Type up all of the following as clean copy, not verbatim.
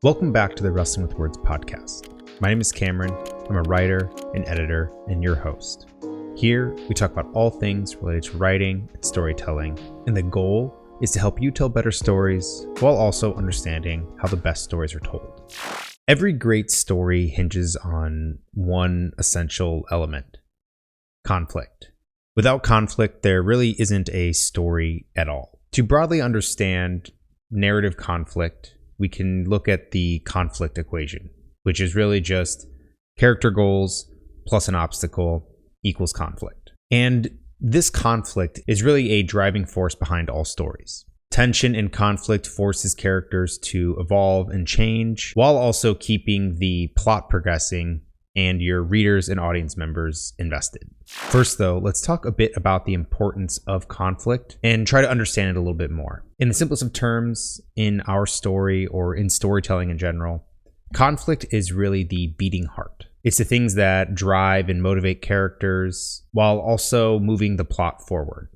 Welcome back to the Wrestling with Words podcast. My name is Cameron. I'm a writer, an editor, and your host. Here, we talk about all things related to writing and storytelling, and the goal is to help you tell better stories while also understanding how the best stories are told. Every great story hinges on one essential element: conflict. Without conflict, there really isn't a story at all. To broadly understand narrative conflict, we can look at the conflict equation, which is really just character goals plus an obstacle equals conflict. And this conflict is really a driving force behind all stories. Tension and conflict forces characters to evolve and change while also keeping the plot progressing and your readers and audience members invested. First though, let's talk a bit about the importance of conflict and try to understand it a little bit more. In the simplest of terms, in our story or in storytelling in general, conflict is really the beating heart. It's the things that drive and motivate characters while also moving the plot forward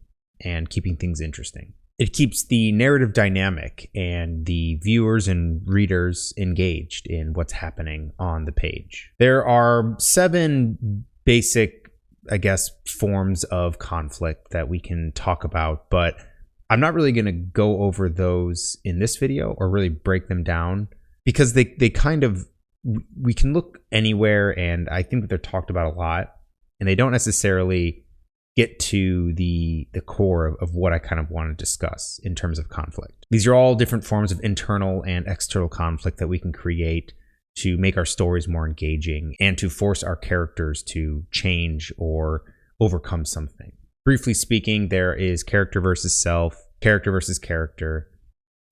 and keeping things interesting. It keeps the narrative dynamic and the viewers and readers engaged in what's happening on the page. There are 7 basic, forms of conflict that we can talk about, but I'm not really going to go over those in this video or really break them down because they kind of, we can look anywhere and I think that they're talked about a lot and they don't necessarily get to the core of what I kind of want to discuss in terms of conflict. These are all different forms of internal and external conflict that we can create to make our stories more engaging and to force our characters to change or overcome something. Briefly speaking, there is character versus self, character versus character,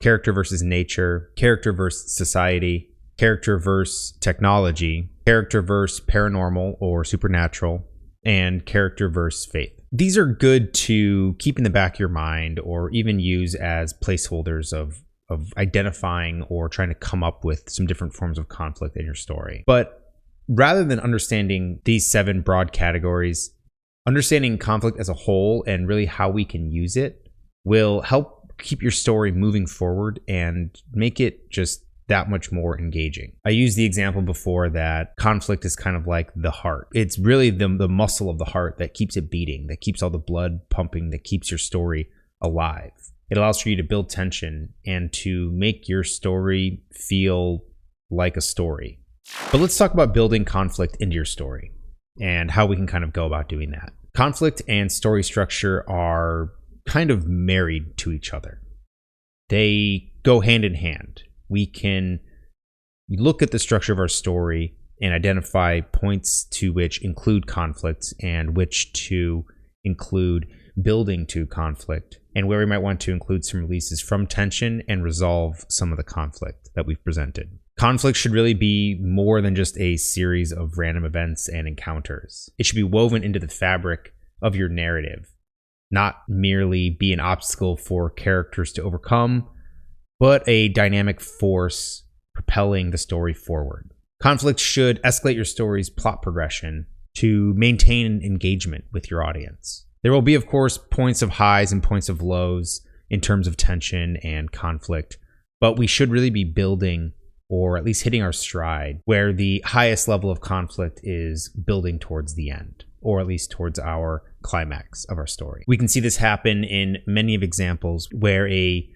character versus nature, character versus society, character versus technology, character versus paranormal or supernatural, and character versus faith. These are good to keep in the back of your mind or even use as placeholders of identifying or trying to come up with some different forms of conflict in your story. But rather than understanding these 7 broad categories, understanding conflict as a whole and really how we can use it will help keep your story moving forward and make it just that much more engaging. I used the example before that conflict is kind of like the heart. It's really the muscle of the heart that keeps it beating, that keeps all the blood pumping, that keeps your story alive. It allows for you to build tension and to make your story feel like a story. But let's talk about building conflict into your story and how we can kind of go about doing that. Conflict and story structure are kind of married to each other. They go hand in hand. We can look at the structure of our story and identify points to which include conflict and which to include building to conflict, and where we might want to include some releases from tension and resolve some of the conflict that we've presented. Conflict should really be more than just a series of random events and encounters. It should be woven into the fabric of your narrative, not merely be an obstacle for characters to overcome, but a dynamic force propelling the story forward. Conflict should escalate your story's plot progression to maintain engagement with your audience. There will be, of course, points of highs and points of lows in terms of tension and conflict, but we should really be building or at least hitting our stride where the highest level of conflict is building towards the end, or at least towards our climax of our story. We can see this happen in many of examples where a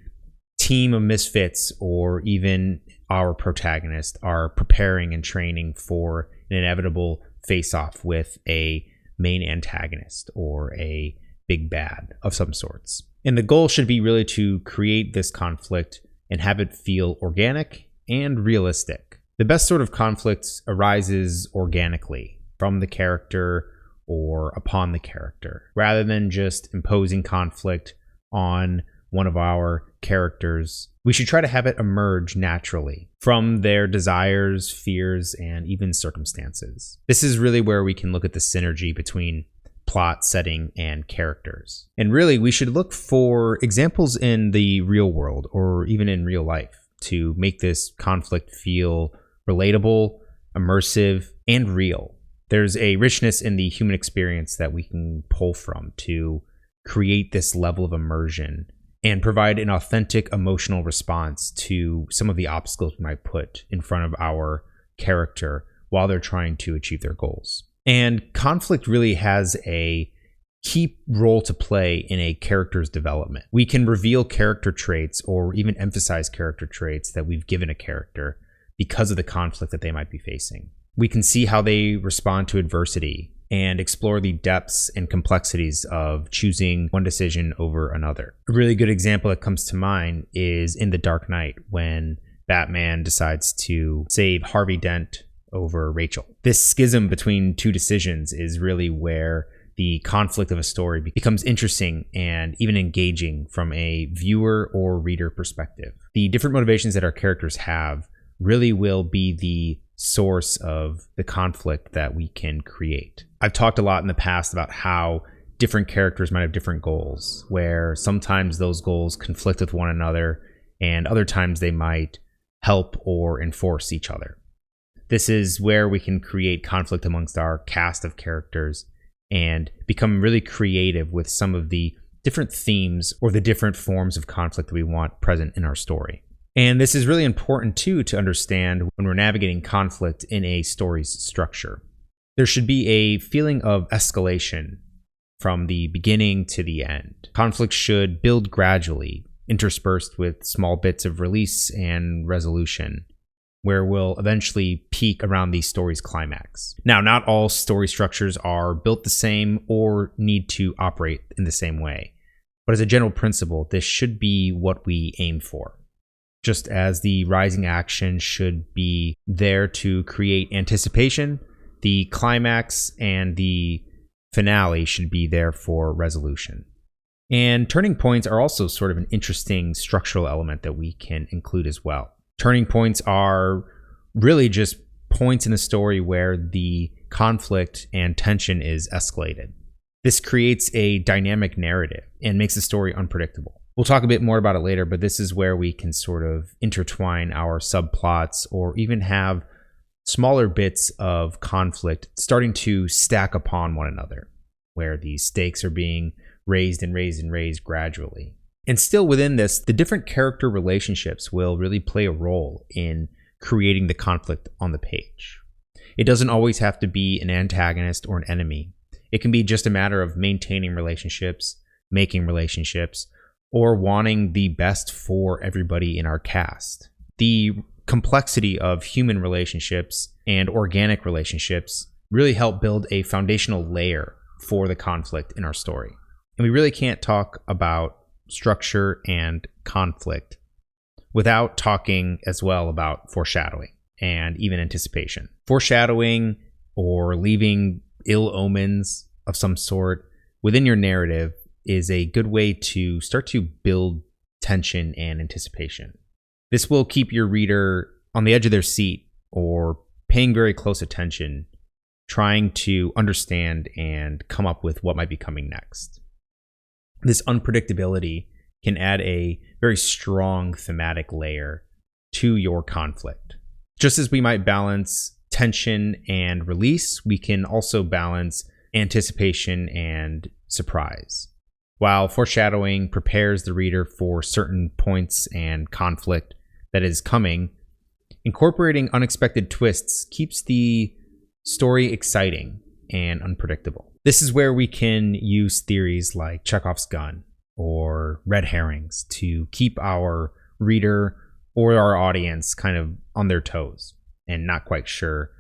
team of misfits or even our protagonist are preparing and training for an inevitable face-off with a main antagonist or a big bad of some sorts. And the goal should be really to create this conflict and have it feel organic and realistic. The best sort of conflict arises organically from the character or upon the character, rather than just imposing conflict on one of our characters. We should try to have it emerge naturally from their desires, fears, and even circumstances. This is really where we can look at the synergy between plot, setting, and characters. And really, we should look for examples in the real world or even in real life to make this conflict feel relatable, immersive, and real. There's a richness in the human experience that we can pull from to create this level of immersion and provide an authentic emotional response to some of the obstacles we might put in front of our character while they're trying to achieve their goals. And conflict really has a key role to play in a character's development. We can reveal character traits or even emphasize character traits that we've given a character because of the conflict that they might be facing. We can see how they respond to adversity and explore the depths and complexities of choosing one decision over another. A really good example that comes to mind is in The Dark Knight, when Batman decides to save Harvey Dent over Rachel. This schism between two decisions is really where the conflict of a story becomes interesting and even engaging from a viewer or reader perspective. The different motivations that our characters have really will be the source of the conflict that we can create. I've talked a lot in the past about how different characters might have different goals, where sometimes those goals conflict with one another and other times they might help or enforce each other. This is where we can create conflict amongst our cast of characters and become really creative with some of the different themes or the different forms of conflict that we want present in our story. And this is really important too to understand when we're navigating conflict in a story's structure. There should be a feeling of escalation from the beginning to the end. Conflict should build gradually, interspersed with small bits of release and resolution, where we'll eventually peak around the story's climax. Now, not all story structures are built the same or need to operate in the same way, but as a general principle, this should be what we aim for. Just as the rising action should be there to create anticipation, the climax and the finale should be there for resolution. And turning points are also sort of an interesting structural element that we can include as well. Turning points are really just points in the story where the conflict and tension is escalated. This creates a dynamic narrative and makes the story unpredictable. We'll talk a bit more about it later, but this is where we can sort of intertwine our subplots or even have smaller bits of conflict starting to stack upon one another, where these stakes are being raised and raised and raised gradually. And still within this, the different character relationships will really play a role in creating the conflict on the page. It doesn't always have to be an antagonist or an enemy. It can be just a matter of maintaining relationships, making relationships, or wanting the best for everybody in our cast. The complexity of human relationships and organic relationships really help build a foundational layer for the conflict in our story. And we really can't talk about structure and conflict without talking as well about foreshadowing and even anticipation. Foreshadowing or leaving ill omens of some sort within your narrative is a good way to start to build tension and anticipation. This will keep your reader on the edge of their seat or paying very close attention, trying to understand and come up with what might be coming next. This unpredictability can add a very strong thematic layer to your conflict. Just as we might balance tension and release, we can also balance anticipation and surprise. While foreshadowing prepares the reader for certain points and conflict that is coming, incorporating unexpected twists keeps the story exciting and unpredictable. This is where we can use theories like Chekhov's gun or red herrings to keep our reader or our audience kind of on their toes and not quite sure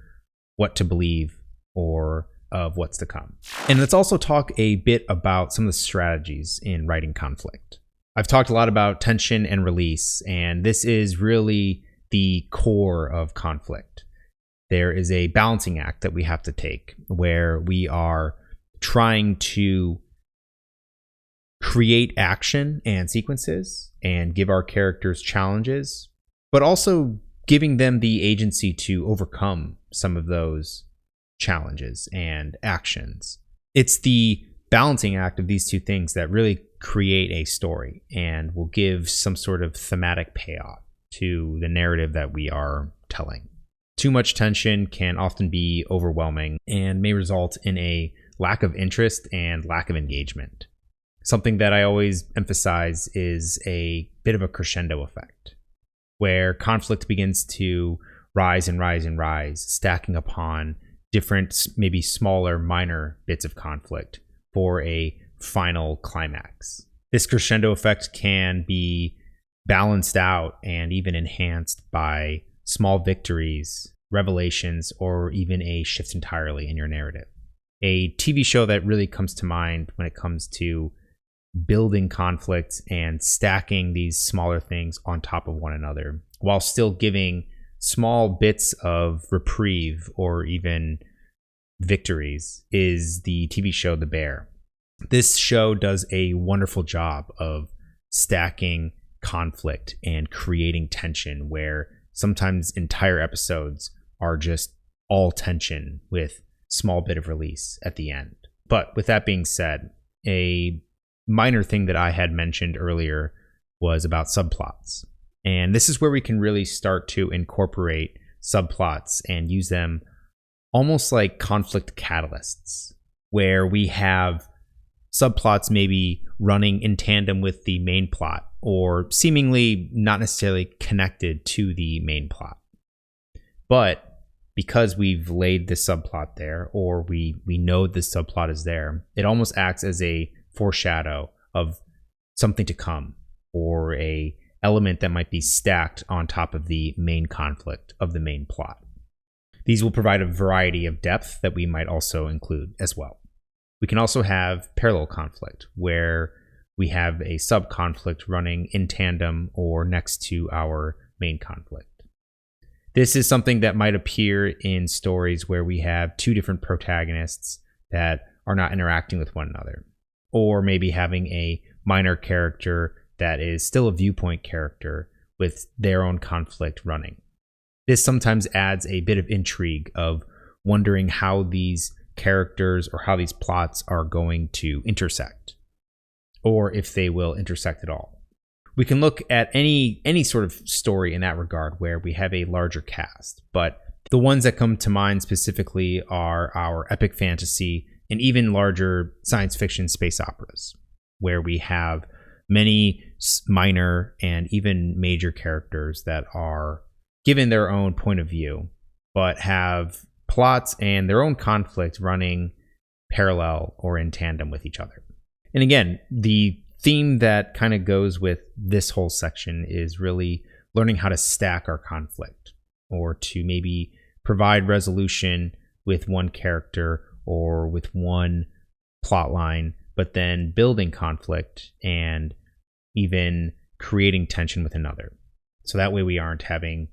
what to believe or of what's to come. And let's also talk a bit about some of the strategies in writing conflict. I've talked a lot about tension and release, and this is really the core of conflict. There is a balancing act that we have to take where we are trying to create action and sequences and give our characters challenges, but also giving them the agency to overcome some of those challenges and actions. It's the balancing act of these two things that really create a story and will give some sort of thematic payoff to the narrative that we are telling. Too much tension can often be overwhelming and may result in a lack of interest and lack of engagement. Something that I always emphasize is a bit of a crescendo effect, where conflict begins to rise and rise and rise, stacking upon different, maybe smaller, minor bits of conflict for a final climax. This crescendo effect can be balanced out and even enhanced by small victories, revelations, or even a shift entirely in your narrative. A TV show that really comes to mind when it comes to building conflict and stacking these smaller things on top of one another while still giving small bits of reprieve or even victories is the TV show The Bear. This show does a wonderful job of stacking conflict and creating tension, where sometimes entire episodes are just all tension with small bit of release at the end. But with that being said, a minor thing that I had mentioned earlier was about subplots. And this is where we can really start to incorporate subplots and use them almost like conflict catalysts, where we have subplots maybe running in tandem with the main plot or seemingly not necessarily connected to the main plot. But because we've laid this subplot there, or we know this subplot is there, it almost acts as a foreshadow of something to come, or a element that might be stacked on top of the main conflict of the main plot. These will provide a variety of depth that we might also include as well. We can also have parallel conflict, where we have a sub-conflict running in tandem or next to our main conflict. This is something that might appear in stories where we have two different protagonists that are not interacting with one another, or maybe having a minor character that is still a viewpoint character with their own conflict running. This sometimes adds a bit of intrigue of wondering how these characters or how these plots are going to intersect, or if they will intersect at all. We can look at any sort of story in that regard where we have a larger cast, but the ones that come to mind specifically are our epic fantasy and even larger science fiction space operas, where we have many minor and even major characters that are given their own point of view, but have plots and their own conflict running parallel or in tandem with each other. And again, the theme that kind of goes with this whole section is really learning how to stack our conflict, or to maybe provide resolution with one character or with one plot line, but then building conflict and even creating tension with another. So that way we aren't having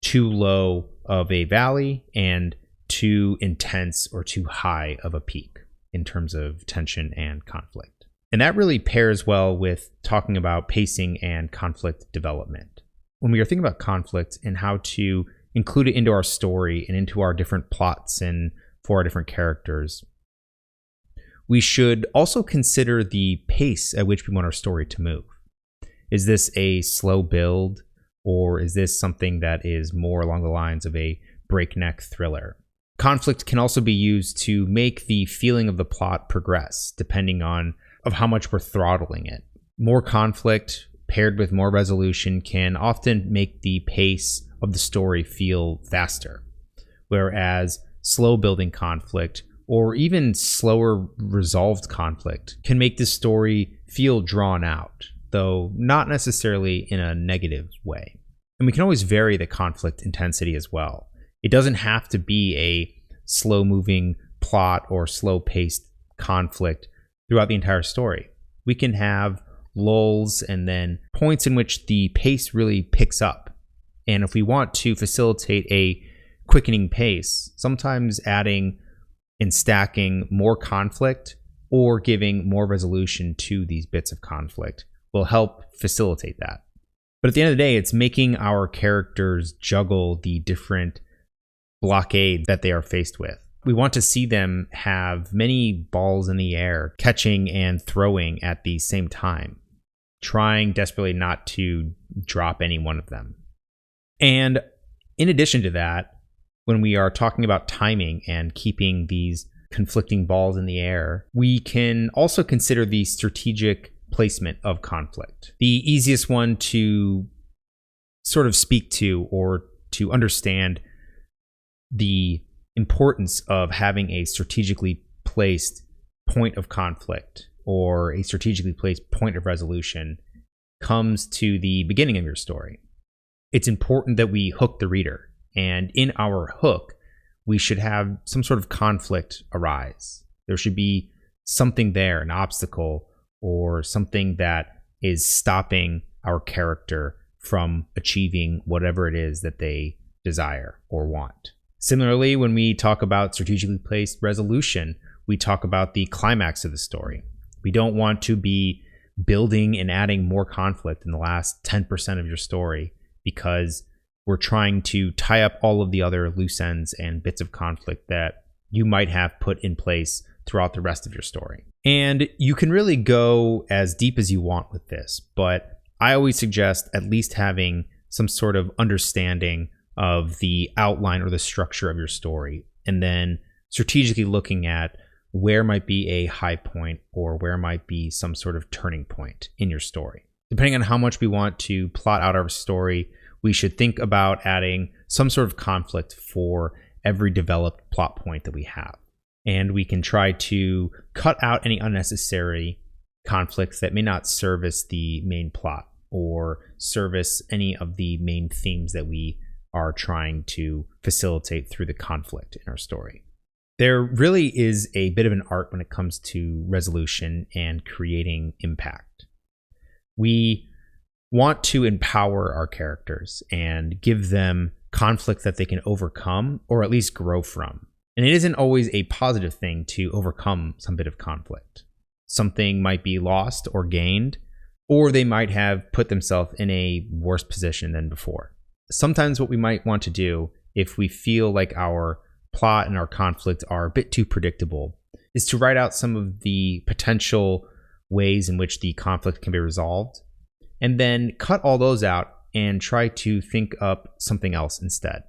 too low of a valley and too intense or too high of a peak in terms of tension and conflict. And that really pairs well with talking about pacing and conflict development. When we are thinking about conflict and how to include it into our story and into our different plots and for our different characters, we should also consider the pace at which we want our story to move. Is this a slow build, or is this something that is more along the lines of a breakneck thriller? Conflict can also be used to make the feeling of the plot progress, depending on of how much we're throttling it. More conflict paired with more resolution can often make the pace of the story feel faster, whereas slow building conflict or even slower resolved conflict can make the story feel drawn out, though not necessarily in a negative way. And we can always vary the conflict intensity as well. It doesn't have to be a slow moving plot or slow paced conflict throughout the entire story. We can have lulls and then points in which the pace really picks up. And if we want to facilitate a quickening pace, sometimes adding and stacking more conflict or giving more resolution to these bits of conflict will help facilitate that. But at the end of the day, it's making our characters juggle the different blockades that they are faced with. We want to see them have many balls in the air, catching and throwing at the same time, trying desperately not to drop any one of them. And in addition to that, when we are talking about timing and keeping these conflicting balls in the air, we can also consider the strategic placement of conflict. The easiest one to sort of speak to or to understand the importance of having a strategically placed point of conflict or a strategically placed point of resolution comes to the beginning of your story. It's important that we hook the reader, and in our hook, we should have some sort of conflict arise. There should be something there, an obstacle, or something that is stopping our character from achieving whatever it is that they desire or want. Similarly, when we talk about strategically placed resolution, we talk about the climax of the story. We don't want to be building and adding more conflict in the last 10% of your story because we're trying to tie up all of the other loose ends and bits of conflict that you might have put in place throughout the rest of your story. And you can really go as deep as you want with this, but I always suggest at least having some sort of understanding of the outline or the structure of your story, and then strategically looking at where might be a high point or where might be some sort of turning point in your story. Depending on how much we want to plot out our story, we should think about adding some sort of conflict for every developed plot point that we have. And we can try to cut out any unnecessary conflicts that may not service the main plot or service any of the main themes that we are trying to facilitate through the conflict in our story. There really is a bit of an art when it comes to resolution and creating impact. We want to empower our characters and give them conflict that they can overcome or at least grow from. And it isn't always a positive thing to overcome some bit of conflict. Something might be lost or gained, or they might have put themselves in a worse position than before. Sometimes what we might want to do if we feel like our plot and our conflict are a bit too predictable is to write out some of the potential ways in which the conflict can be resolved, and then cut all those out and try to think up something else instead.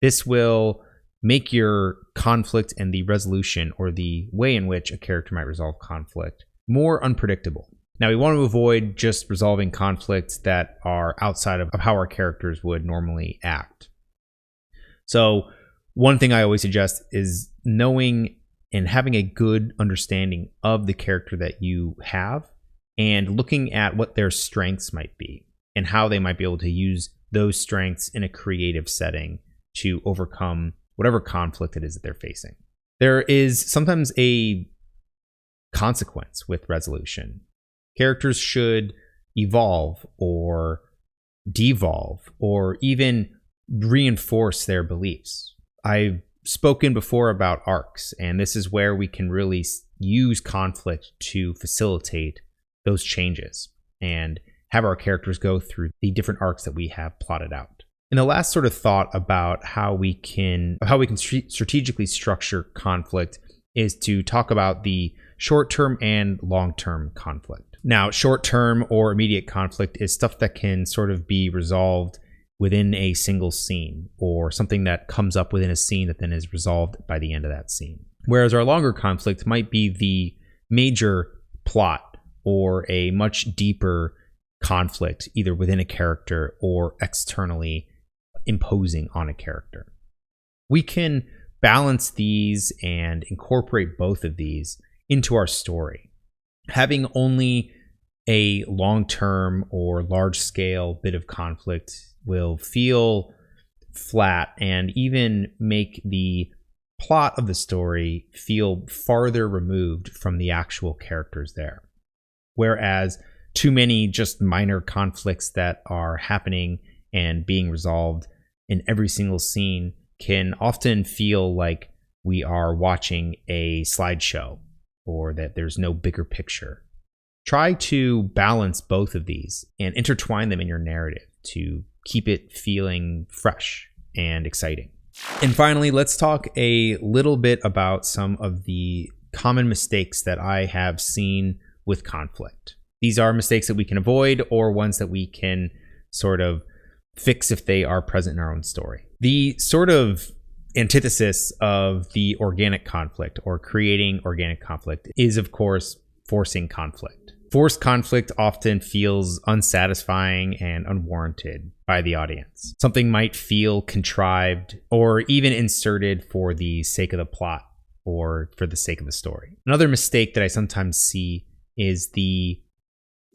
This will make your conflict and the resolution or the way in which a character might resolve conflict more unpredictable. Now, we want to avoid just resolving conflicts that are outside of how our characters would normally act. So one thing I always suggest is knowing and having a good understanding of the character that you have and looking at what their strengths might be and how they might be able to use those strengths in a creative setting to overcome whatever conflict it is that they're facing. There is sometimes a consequence with resolution. Characters should evolve or devolve or even reinforce their beliefs. I've spoken before about arcs, and this is where we can really use conflict to facilitate those changes and have our characters go through the different arcs that we have plotted out. And the last sort of thought about how we can strategically structure conflict is to talk about the short-term and long-term conflict. Now, short-term or immediate conflict is stuff that can sort of be resolved within a single scene, or something that comes up within a scene that then is resolved by the end of that scene. Whereas our longer conflict might be the major plot or a much deeper conflict, either within a character or externally imposing on a character. We can balance these and incorporate both of these into our story. Having only a long-term or large-scale bit of conflict will feel flat and even make the plot of the story feel farther removed from the actual characters there. Whereas too many just minor conflicts that are happening and being resolved in every single scene can often feel like we are watching a slideshow or that there's no bigger picture. Try to balance both of these and intertwine them in your narrative to keep it feeling fresh and exciting. And finally, let's talk a little bit about some of the common mistakes that I have seen with conflict. These are mistakes that we can avoid or ones that we can sort of fix if they are present in our own story. The sort of antithesis of the organic conflict or creating organic conflict is, of course, forcing conflict. Forced conflict often feels unsatisfying and unwarranted by the audience. Something might feel contrived or even inserted for the sake of the plot or for the sake of the story. Another mistake that I sometimes see is the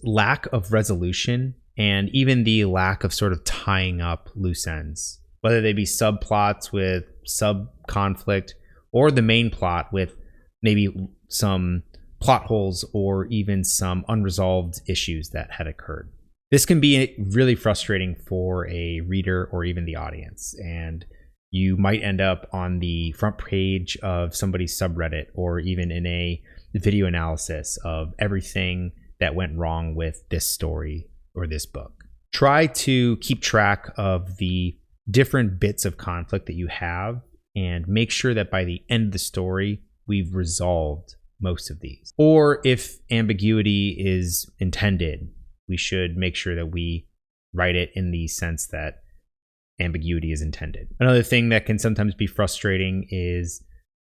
lack of resolution and even the lack of sort of tying up loose ends, whether they be subplots with sub-conflict or the main plot with maybe some plot holes or even some unresolved issues that had occurred. This can be really frustrating for a reader or even the audience, and you might end up on the front page of somebody's subreddit or even in a video analysis of everything that went wrong with this story or this book. Try to keep track of the different bits of conflict that you have and make sure that by the end of the story, we've resolved most of these. Or if ambiguity is intended, we should make sure that we write it in the sense that ambiguity is intended. Another thing that can sometimes be frustrating is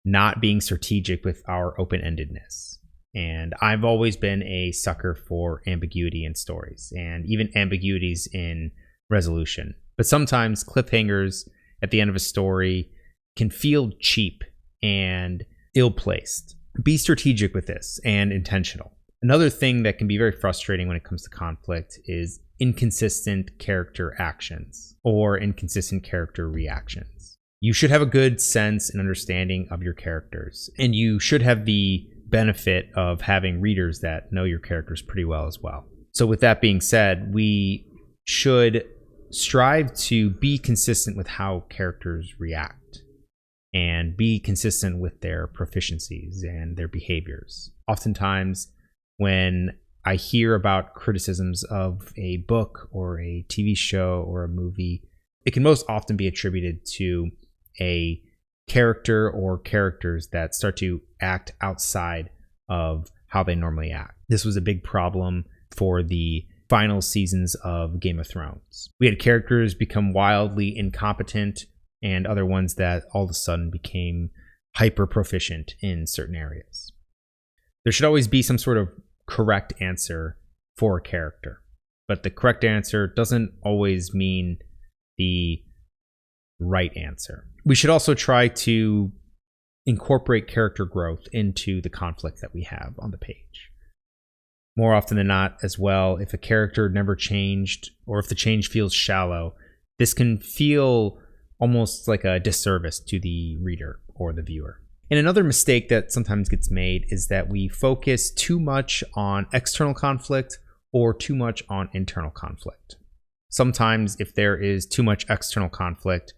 not being strategic with our open-endedness. And I've always been a sucker for ambiguity in stories and even ambiguities in resolution. But sometimes cliffhangers at the end of a story can feel cheap and ill-placed. Be strategic with this and intentional. Another thing that can be very frustrating when it comes to conflict is inconsistent character actions or inconsistent character reactions. You should have a good sense and understanding of your characters, and you should have the benefit of having readers that know your characters pretty well as well. So with that being said, we should strive to be consistent with how characters react and be consistent with their proficiencies and their behaviors. Oftentimes, when I hear about criticisms of a book or a TV show or a movie, it can most often be attributed to a character or characters that start to act outside of how they normally act. This was a big problem for the final seasons of Game of Thrones. We had characters become wildly incompetent and other ones that all of a sudden became hyper proficient in certain areas. There should always be some sort of correct answer for a character, but the correct answer doesn't always mean the right answer. We should also try to incorporate character growth into the conflict that we have on the page. More often than not as well, if a character never changed or if the change feels shallow, this can feel almost like a disservice to the reader or the viewer. And another mistake that sometimes gets made is that we focus too much on external conflict or too much on internal conflict. Sometimes if there is too much external conflict,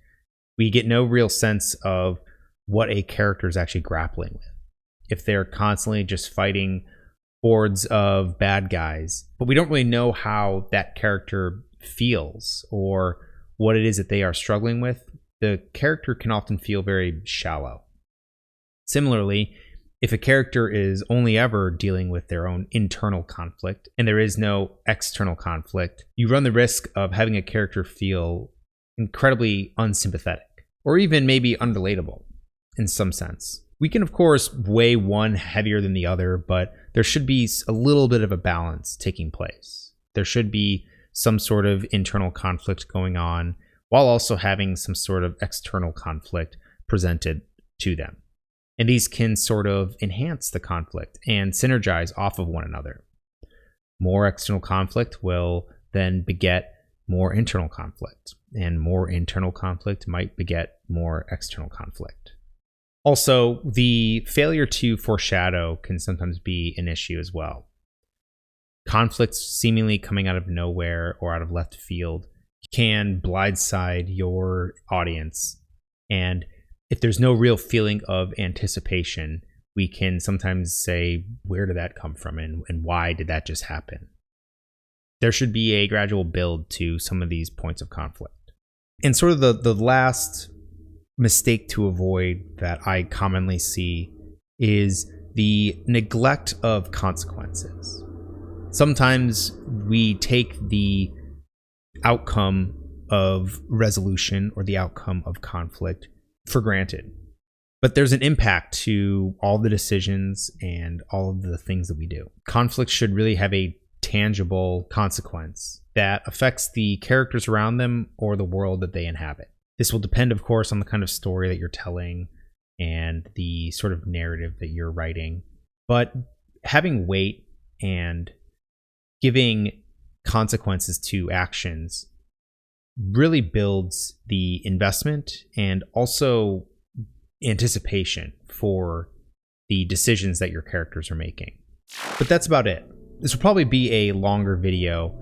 we get no real sense of what a character is actually grappling with. If they're constantly just fighting hordes of bad guys, but we don't really know how that character feels or what it is that they are struggling with, the character can often feel very shallow. Similarly, if a character is only ever dealing with their own internal conflict and there is no external conflict, you run the risk of having a character feel incredibly unsympathetic or even maybe unrelatable in some sense. We can, of course, weigh one heavier than the other, but there should be a little bit of a balance taking place. There should be some sort of internal conflict going on while also having some sort of external conflict presented to them. And these can sort of enhance the conflict and synergize off of one another. More external conflict will then beget more internal conflict, and more internal conflict might beget more external conflict. Also, the failure to foreshadow can sometimes be an issue as well. Conflicts seemingly coming out of nowhere or out of left field can blindside your audience, and if there's no real feeling of anticipation, we can sometimes say, where did that come from and why did that just happen? There should be a gradual build to some of these points of conflict. And sort of the last mistake to avoid that I commonly see is the neglect of consequences. Sometimes we take the outcome of resolution or the outcome of conflict for granted. But there's an impact to all the decisions and all of the things that we do. Conflict should really have a tangible consequence that affects the characters around them or the world that they inhabit. This will depend, of course, on the kind of story that you're telling and the sort of narrative that you're writing. But having weight and giving consequences to actions really builds the investment and also anticipation for the decisions that your characters are making. But that's about it. This will probably be a longer video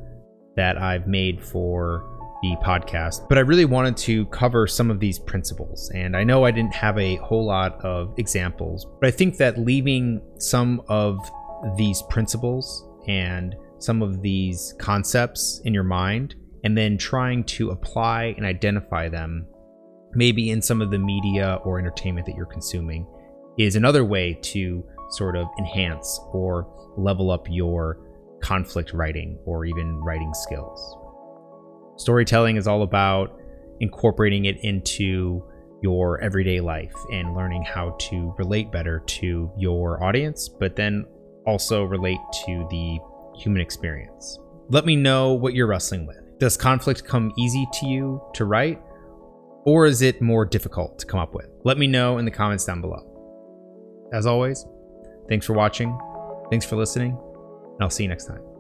that I've made for the podcast, but I really wanted to cover some of these principles. And I know I didn't have a whole lot of examples, but I think that leaving some of these principles and some of these concepts in your mind and then trying to apply and identify them maybe in some of the media or entertainment that you're consuming is another way to sort of enhance or level up your conflict writing or even writing skills. Storytelling is all about incorporating it into your everyday life and learning how to relate better to your audience, but then also relate to the human experience. Let me know what you're wrestling with. Does conflict come easy to you to write? Or is it more difficult to come up with? Let me know in the comments down below. As always, thanks for watching, thanks for listening, and I'll see you next time.